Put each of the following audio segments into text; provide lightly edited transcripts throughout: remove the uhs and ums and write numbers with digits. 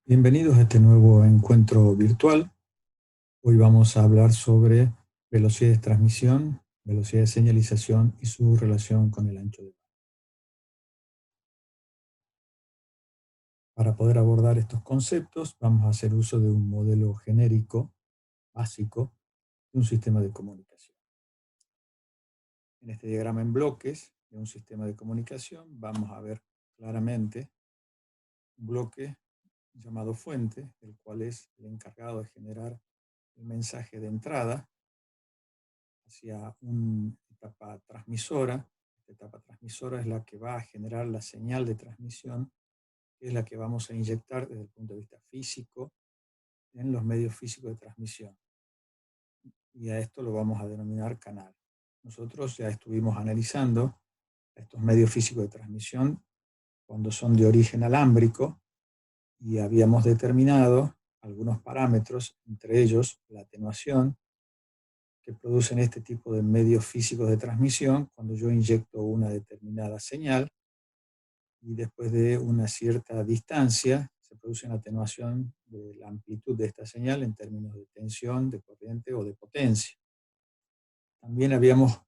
Bienvenidos a este nuevo encuentro virtual. Hoy vamos a hablar sobre velocidad de transmisión, velocidad de señalización y su relación con el ancho de banda. Para poder abordar estos conceptos, vamos a hacer uso de un modelo genérico, básico, de un sistema de comunicación. En este diagrama en bloques de un sistema de comunicación, vamos a ver claramente un bloque llamado fuente, el cual es el encargado de generar el mensaje de entrada hacia una etapa transmisora. Esta etapa transmisora es la que va a generar la señal de transmisión, que es la que vamos a inyectar desde el punto de vista físico en los medios físicos de transmisión. Y a esto lo vamos a denominar canal. Nosotros ya estuvimos analizando estos medios físicos de transmisión cuando son de origen alámbrico y habíamos determinado algunos parámetros, entre ellos la atenuación, que producen este tipo de medios físicos de transmisión cuando yo inyecto una determinada señal y después de una cierta distancia se produce una atenuación de la amplitud de esta señal en términos de tensión, de corriente o de potencia. También habíamos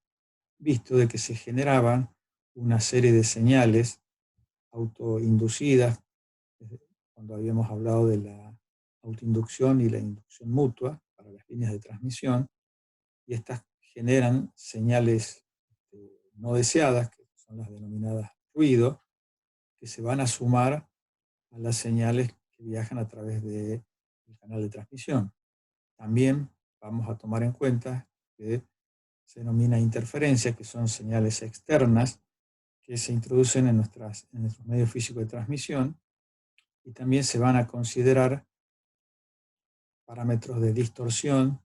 visto de que se generaban una serie de señales autoinducidas, cuando habíamos hablado de la autoinducción y la inducción mutua para las líneas de transmisión, y estas generan señales no deseadas, que son las denominadas ruido, que se van a sumar a las señales que viajan a través del canal de transmisión. También vamos a tomar en cuenta que se denomina interferencia, que son señales externas que se introducen en nuestros medios físicos de transmisión, y también se van a considerar parámetros de distorsión,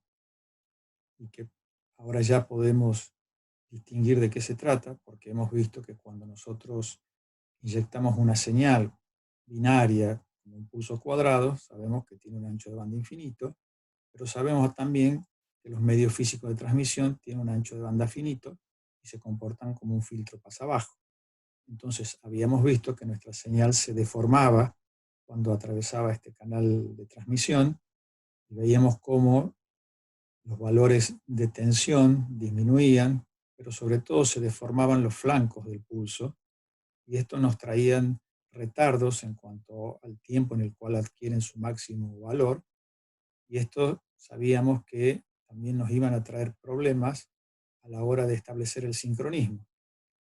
y que ahora ya podemos distinguir de qué se trata, porque hemos visto que cuando nosotros inyectamos una señal binaria como un pulso cuadrado, sabemos que tiene un ancho de banda infinito, pero sabemos también que los medios físicos de transmisión tienen un ancho de banda finito y se comportan como un filtro pasabajo. Entonces habíamos visto que nuestra señal se deformaba cuando atravesaba este canal de transmisión, y veíamos cómo los valores de tensión disminuían, pero sobre todo se deformaban los flancos del pulso, y esto nos traían retardos en cuanto al tiempo en el cual adquieren su máximo valor, y esto sabíamos que también nos iban a traer problemas a la hora de establecer el sincronismo,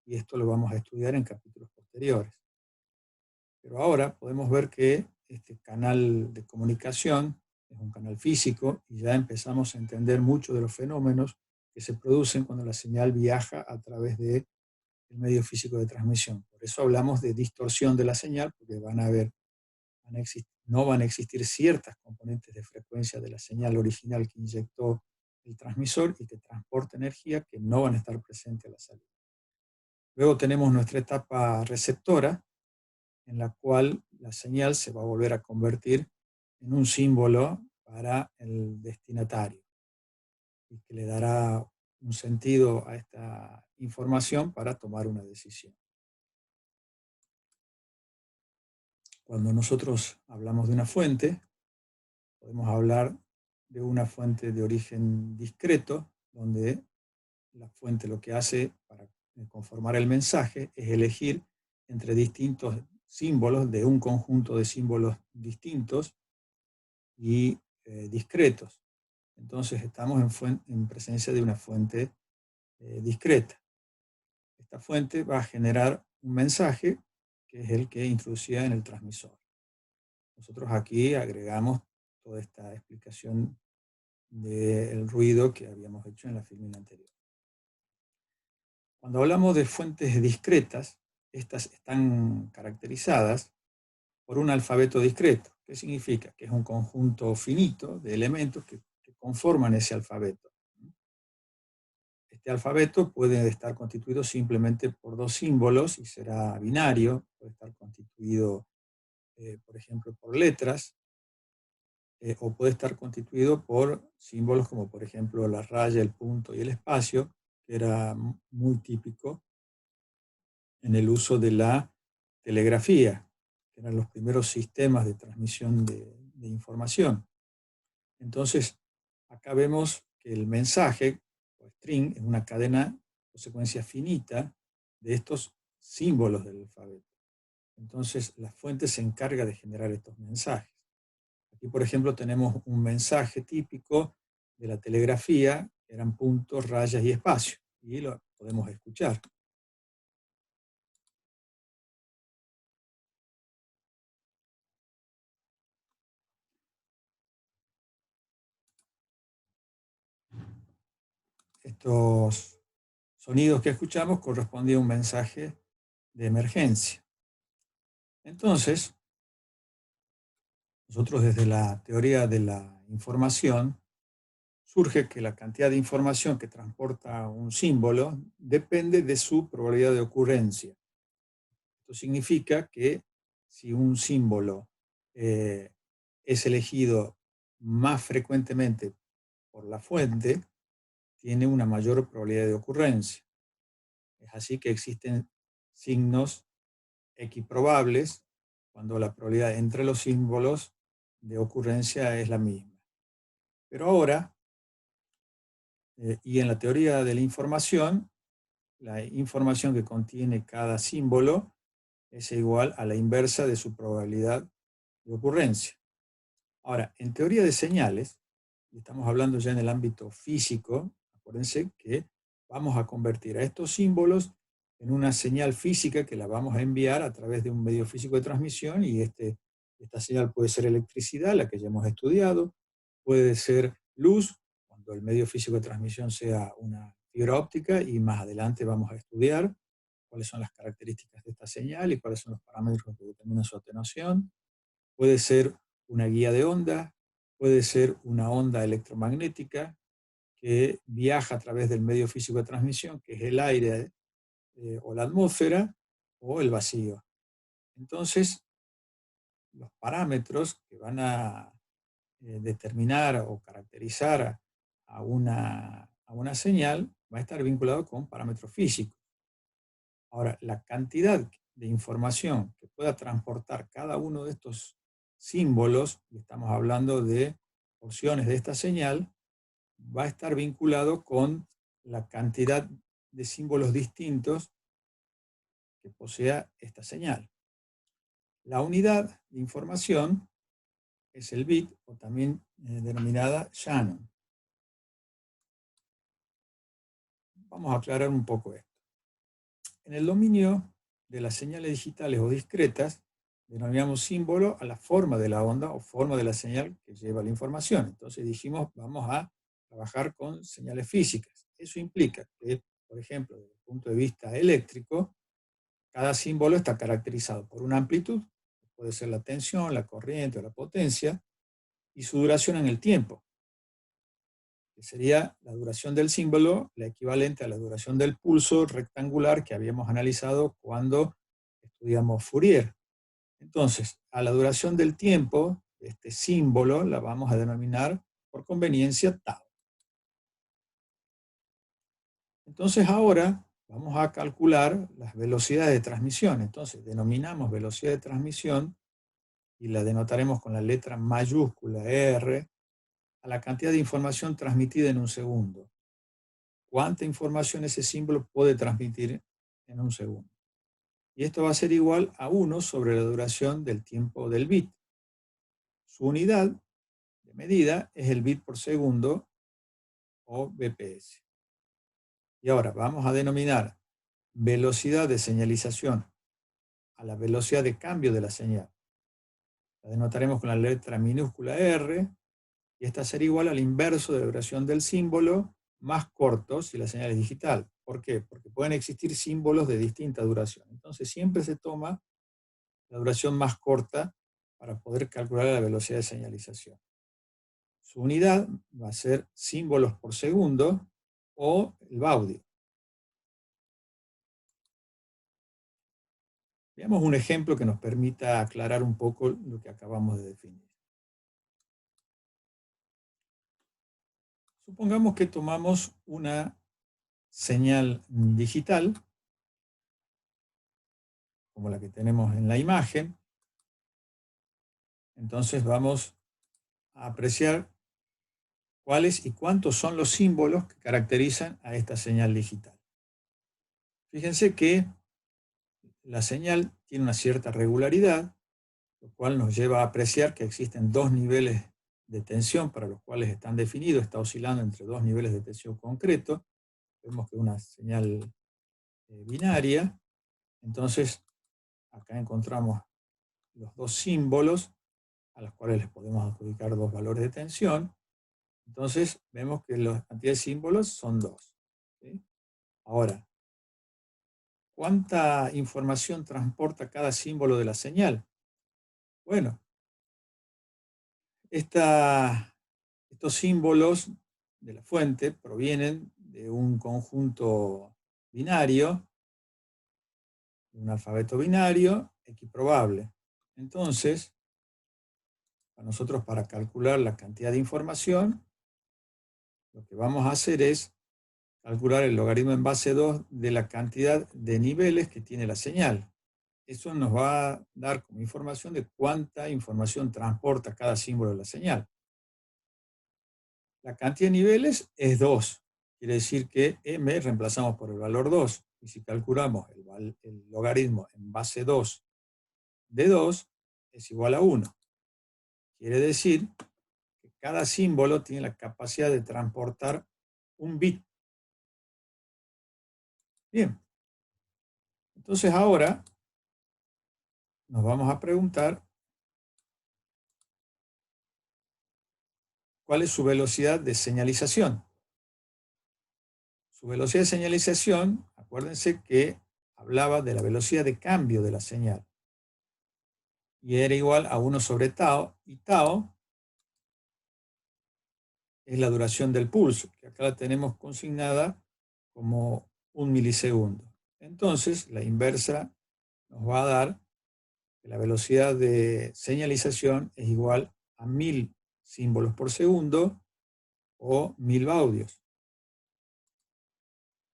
y esto lo vamos a estudiar en capítulos posteriores. Pero ahora podemos ver que este canal de comunicación es un canal físico y ya empezamos a entender mucho de los fenómenos que se producen cuando la señal viaja a través del medio físico de transmisión. Por eso hablamos de distorsión de la señal, porque no van a existir ciertas componentes de frecuencia de la señal original que inyectó el transmisor y que transporta energía, que no van a estar presentes a la salida. Luego tenemos nuestra etapa receptora, en la cual la señal se va a volver a convertir en un símbolo para el destinatario y que le dará un sentido a esta información para tomar una decisión. Cuando nosotros hablamos de una fuente, podemos hablar de una fuente de origen discreto, donde la fuente lo que hace para conformar el mensaje es elegir entre distintos símbolos de un conjunto de símbolos distintos y discretos. Entonces estamos en presencia de una fuente discreta. Esta fuente va a generar un mensaje que es el que introducía en el transmisor. Nosotros aquí agregamos toda esta explicación del ruido que habíamos hecho en la filmina anterior. Cuando hablamos de fuentes discretas, estas están caracterizadas por un alfabeto discreto. ¿Qué significa? Que es un conjunto finito de elementos que conforman ese alfabeto. Este alfabeto puede estar constituido simplemente por dos símbolos y será binario, puede estar constituido, por ejemplo, por letras, o puede estar constituido por símbolos como, por ejemplo, la raya, el punto y el espacio, que era muy típico en el uso de la telegrafía, que eran los primeros sistemas de transmisión de información. Entonces, acá vemos que el mensaje, o string, es una cadena o secuencia finita de estos símbolos del alfabeto. Entonces, la fuente se encarga de generar estos mensajes. Aquí, por ejemplo, tenemos un mensaje típico de la telegrafía, que eran puntos, rayas y espacios, y lo podemos escuchar. Estos sonidos que escuchamos correspondían a un mensaje de emergencia. Entonces, nosotros desde la teoría de la información, surge que la cantidad de información que transporta un símbolo depende de su probabilidad de ocurrencia. Esto significa que si un símbolo es elegido más frecuentemente por la fuente, tiene una mayor probabilidad de ocurrencia. Es así que existen signos equiprobables cuando la probabilidad entre los símbolos de ocurrencia es la misma. Pero ahora, y en la teoría de la información que contiene cada símbolo es igual a la inversa de su probabilidad de ocurrencia. Ahora, en teoría de señales, y estamos hablando ya en el ámbito físico, acuérdense que vamos a convertir a estos símbolos en una señal física que la vamos a enviar a través de un medio físico de transmisión, y esta señal puede ser electricidad, la que ya hemos estudiado, puede ser luz, cuando el medio físico de transmisión sea una fibra óptica, y más adelante vamos a estudiar cuáles son las características de esta señal y cuáles son los parámetros que determinan su atenuación. Puede ser una guía de onda, puede ser una onda electromagnética que viaja a través del medio físico de transmisión, que es el aire o la atmósfera o el vacío. Entonces, los parámetros que van a determinar o caracterizar a una señal va a estar vinculado con parámetros físicos. Ahora, la cantidad de información que pueda transportar cada uno de estos símbolos, y estamos hablando de porciones de esta señal, va a estar vinculado con la cantidad de símbolos distintos que posea esta señal. La unidad de información es el bit, o también denominada Shannon. Vamos a aclarar un poco esto. En el dominio de las señales digitales o discretas, denominamos símbolo a la forma de la onda o forma de la señal que lleva la información. Entonces dijimos, vamos a trabajar con señales físicas. Eso implica que, por ejemplo, desde el punto de vista eléctrico, cada símbolo está caracterizado por una amplitud, puede ser la tensión, la corriente o la potencia, y su duración en el tiempo, que sería la duración del símbolo, la equivalente a la duración del pulso rectangular que habíamos analizado cuando estudiamos Fourier. Entonces, a la duración del tiempo, este símbolo la vamos a denominar por conveniencia tau. Entonces ahora vamos a calcular las velocidades de transmisión. Entonces denominamos velocidad de transmisión y la denotaremos con la letra mayúscula R a la cantidad de información transmitida en un segundo. ¿Cuánta información ese símbolo puede transmitir en un segundo? Y esto va a ser igual a 1 sobre la duración del tiempo del bit. Su unidad de medida es el bit por segundo, o BPS. Y ahora vamos a denominar velocidad de señalización a la velocidad de cambio de la señal. La denotaremos con la letra minúscula R, y esta será igual al inverso de la duración del símbolo más corto si la señal es digital. ¿Por qué? Porque pueden existir símbolos de distinta duración. Entonces siempre se toma la duración más corta para poder calcular la velocidad de señalización. Su unidad va a ser símbolos por segundo o el baudio. Veamos un ejemplo que nos permita aclarar un poco lo que acabamos de definir. Supongamos que tomamos una señal digital, como la que tenemos en la imagen, Entonces vamos a apreciar cuáles y cuántos son los símbolos que caracterizan a esta señal digital. Fíjense que la señal tiene una cierta regularidad, lo cual nos lleva a apreciar que existen dos niveles de tensión para los cuales están definidos, está oscilando entre dos niveles de tensión concretos. Vemos que es una señal binaria. Entonces, acá encontramos los dos símbolos a los cuales les podemos adjudicar dos valores de tensión. Entonces, vemos que la cantidad de símbolos son dos. ¿Sí? Ahora, ¿cuánta información transporta cada símbolo de la señal? Bueno, estos símbolos de la fuente provienen de un conjunto binario, de un alfabeto binario equiprobable. Entonces, nosotros para calcular la cantidad de información, lo que vamos a hacer es calcular el logaritmo en base 2 de la cantidad de niveles que tiene la señal. Eso nos va a dar como información de cuánta información transporta cada símbolo de la señal. La cantidad de niveles es 2. Quiere decir que m reemplazamos por el valor 2. Y si calculamos el logaritmo en base 2 de 2, es igual a 1. Quiere decir que cada símbolo tiene la capacidad de transportar un bit. Bien. Entonces ahora nos vamos a preguntar cuál es su velocidad de señalización. Su velocidad de señalización, acuérdense que hablaba de la velocidad de cambio de la señal. Y era igual a 1 sobre tau, y tau es la duración del pulso, que acá la tenemos consignada como 1 milisegundo. Entonces, la inversa nos va a dar que la velocidad de señalización es igual a 1000 símbolos por segundo o 1000 baudios.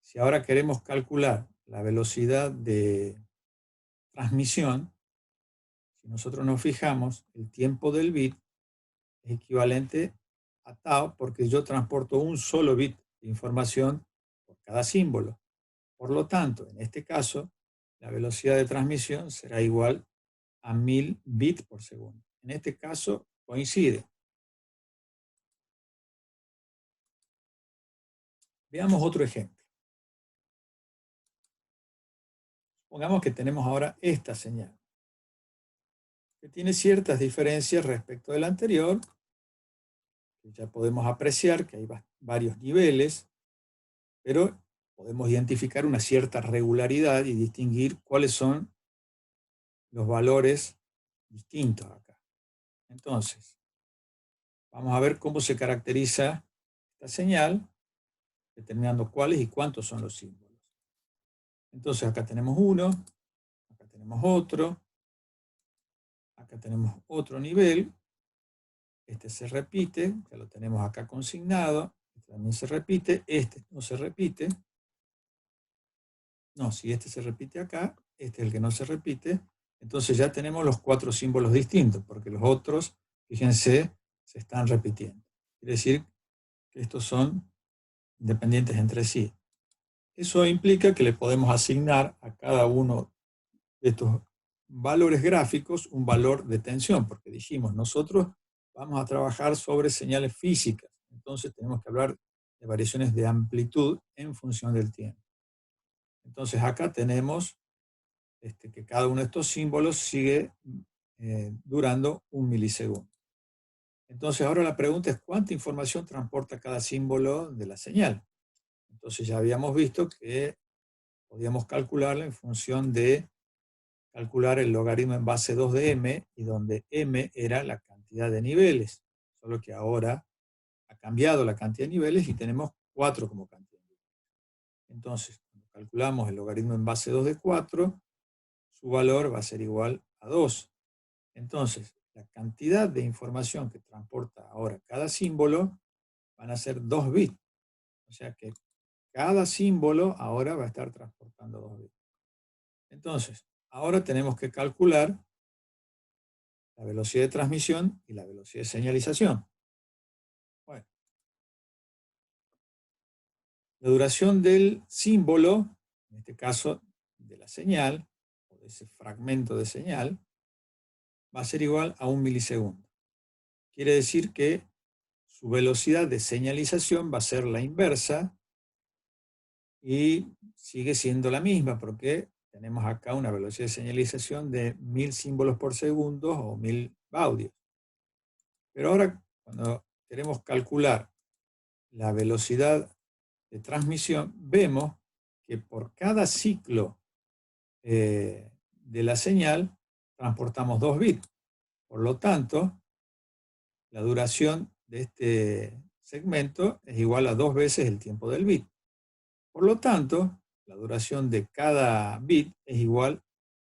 Si ahora queremos calcular la velocidad de transmisión, si nosotros nos fijamos, el tiempo del bit es equivalente a tau porque yo transporto un solo bit de información por cada símbolo. Por lo tanto, en este caso, la velocidad de transmisión será igual a 1000 bits por segundo. En este caso, coincide. Veamos otro ejemplo. Supongamos que tenemos ahora esta señal, que tiene ciertas diferencias respecto de la anterior, que ya podemos apreciar que hay varios niveles, pero podemos identificar una cierta regularidad y distinguir cuáles son los valores distintos acá. Entonces, vamos a ver cómo se caracteriza esta señal, determinando cuáles y cuántos son los símbolos. Entonces, acá tenemos uno, acá tenemos otro, acá tenemos otro nivel, este se repite, ya lo tenemos acá consignado, este también se repite, este no se repite. No, si este se repite acá, este es el que no se repite, entonces ya tenemos los 4 símbolos distintos, porque los otros, fíjense, se están repitiendo. Quiere decir que estos son independientes entre sí. Eso implica que le podemos asignar a cada uno de estos valores gráficos un valor de tensión, porque dijimos, nosotros vamos a trabajar sobre señales físicas, entonces tenemos que hablar de variaciones de amplitud en función del tiempo. Entonces acá tenemos que cada uno de estos símbolos sigue durando 1 milisegundo. Entonces ahora la pregunta es ¿cuánta información transporta cada símbolo de la señal? Entonces ya habíamos visto que podíamos calcularla en función de calcular el logaritmo en base 2 de m, y donde m era la cantidad de niveles, solo que ahora ha cambiado la cantidad de niveles y tenemos 4 como cantidad de niveles. Entonces, cuando calculamos el logaritmo en base 2 de 4, su valor va a ser igual a 2. Entonces, la cantidad de información que transporta ahora cada símbolo van a ser 2 bits. O sea que cada símbolo ahora va a estar transportando 2 bits. Entonces, ahora tenemos que calcular la velocidad de transmisión y la velocidad de señalización. Bueno, la duración del símbolo, en este caso de la señal, o de ese fragmento de señal, va a ser igual a 1 milisegundo. Quiere decir que su velocidad de señalización va a ser la inversa y sigue siendo la misma porque tenemos acá una velocidad de señalización de 1000 símbolos por segundo o 1000 baudios. Pero ahora, cuando queremos calcular la velocidad de transmisión, vemos que por cada ciclo de la señal transportamos 2 bits. Por lo tanto, la duración de este segmento es igual a 2 veces el tiempo del bit. Por lo tanto, la duración de cada bit es igual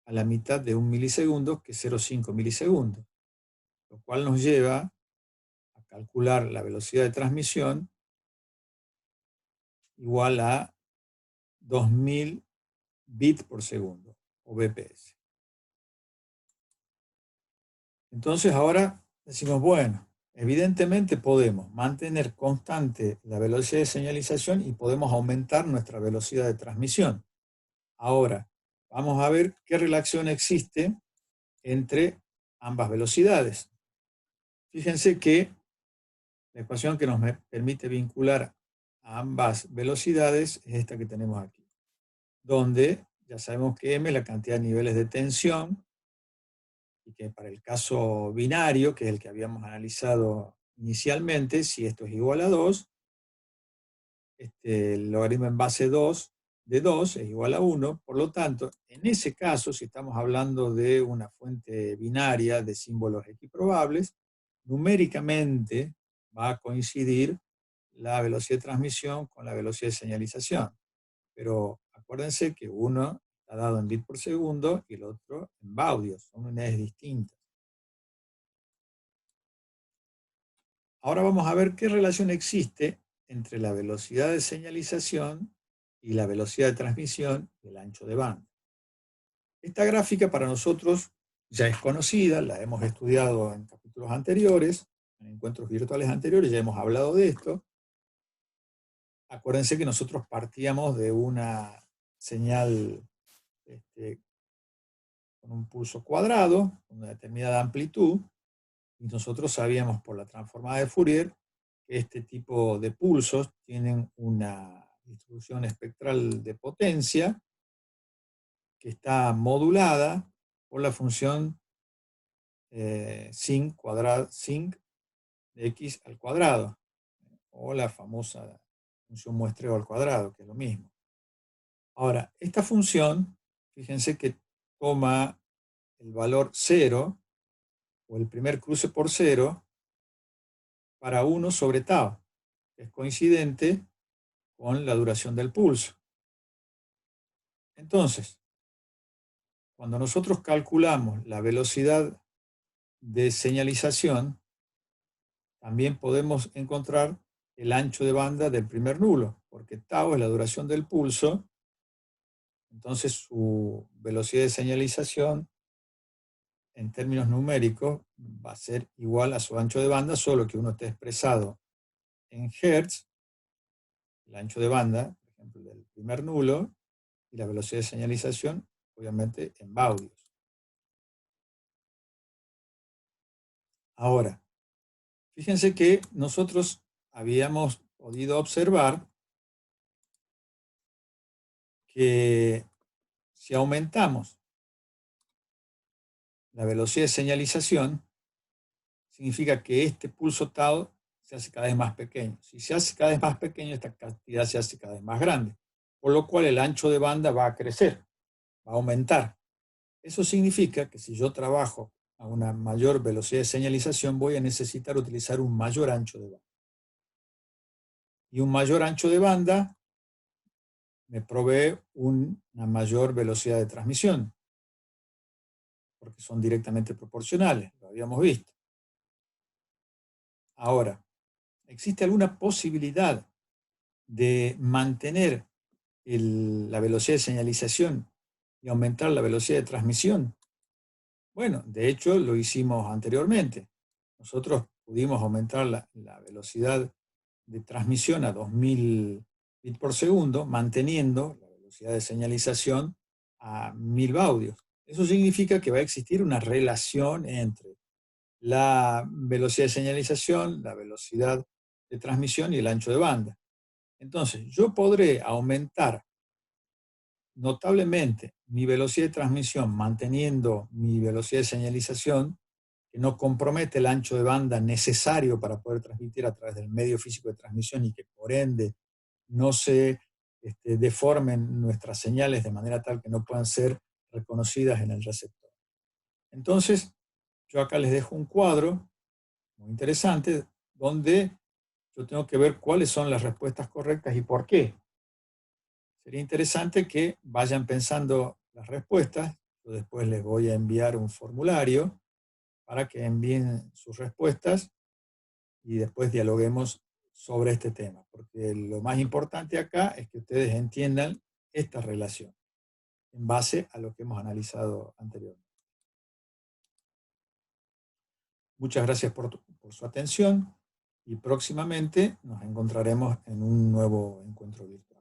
a la mitad de 1 milisegundo, que es 0,5 milisegundos, lo cual nos lleva a calcular la velocidad de transmisión igual a 2000 bits por segundo, o bps. Entonces ahora decimos, bueno, evidentemente podemos mantener constante la velocidad de señalización y podemos aumentar nuestra velocidad de transmisión. Ahora, vamos a ver qué relación existe entre ambas velocidades. Fíjense que la ecuación que nos permite vincular a ambas velocidades es esta que tenemos aquí, donde ya sabemos que m es la cantidad de niveles de tensión y que para el caso binario, que es el que habíamos analizado inicialmente, si esto es igual a 2, el logaritmo en base 2 de 2 es igual a 1, por lo tanto, en ese caso, si estamos hablando de una fuente binaria de símbolos equiprobables, numéricamente va a coincidir la velocidad de transmisión con la velocidad de señalización. Pero acuérdense que uno está dado en bits por segundo y el otro en baudios, son unidades distintas. Ahora vamos a ver qué relación existe entre la velocidad de señalización y la velocidad de transmisión y el ancho de banda. Esta gráfica para nosotros ya es conocida, la hemos estudiado en capítulos anteriores, en encuentros virtuales anteriores, ya hemos hablado de esto. Acuérdense que nosotros partíamos de una señal con un pulso cuadrado, con una determinada amplitud, y nosotros sabíamos por la transformada de Fourier que este tipo de pulsos tienen una distribución espectral de potencia que está modulada por la función sin de x al cuadrado, o la famosa función muestreo al cuadrado, que es lo mismo. Ahora, esta función, fíjense que toma el valor 0, o el primer cruce por 0, para 1 sobre tau, que es coincidente con la duración del pulso. Entonces, cuando nosotros calculamos la velocidad de señalización, también podemos encontrar el ancho de banda del primer nulo, porque tau es la duración del pulso, entonces su velocidad de señalización en términos numéricos va a ser igual a su ancho de banda, solo que uno esté expresado en hertz, el ancho de banda, por ejemplo, del primer nulo, y la velocidad de señalización, obviamente, en baudios. Ahora, fíjense que nosotros habíamos podido observar que si aumentamos la velocidad de señalización, significa que este pulso tau se hace cada vez más pequeño. Si se hace cada vez más pequeño, esta cantidad se hace cada vez más grande, por lo cual el ancho de banda va a crecer, va a aumentar. Eso significa que si yo trabajo a una mayor velocidad de señalización, voy a necesitar utilizar un mayor ancho de banda. Y un mayor ancho de banda me provee una mayor velocidad de transmisión, porque son directamente proporcionales, lo habíamos visto. Ahora, ¿existe alguna posibilidad de mantener la velocidad de señalización y aumentar la velocidad de transmisión? Bueno, de hecho lo hicimos anteriormente. Nosotros pudimos aumentar la velocidad de transmisión a 2000 bits por segundo, manteniendo la velocidad de señalización a 1000 baudios. Eso significa que va a existir una relación entre la velocidad de señalización, la velocidad de transmisión y el ancho de banda. Entonces, yo podré aumentar notablemente mi velocidad de transmisión manteniendo mi velocidad de señalización, que no compromete el ancho de banda necesario para poder transmitir a través del medio físico de transmisión y que por ende no se deformen nuestras señales de manera tal que no puedan ser reconocidas en el receptor. Entonces, yo acá les dejo un cuadro muy interesante donde yo tengo que ver cuáles son las respuestas correctas y por qué. Sería interesante que vayan pensando las respuestas. Yo después les voy a enviar un formulario para que envíen sus respuestas y después dialoguemos sobre este tema, porque lo más importante acá es que ustedes entiendan esta relación en base a lo que hemos analizado anteriormente. Muchas gracias por su atención y próximamente nos encontraremos en un nuevo encuentro virtual.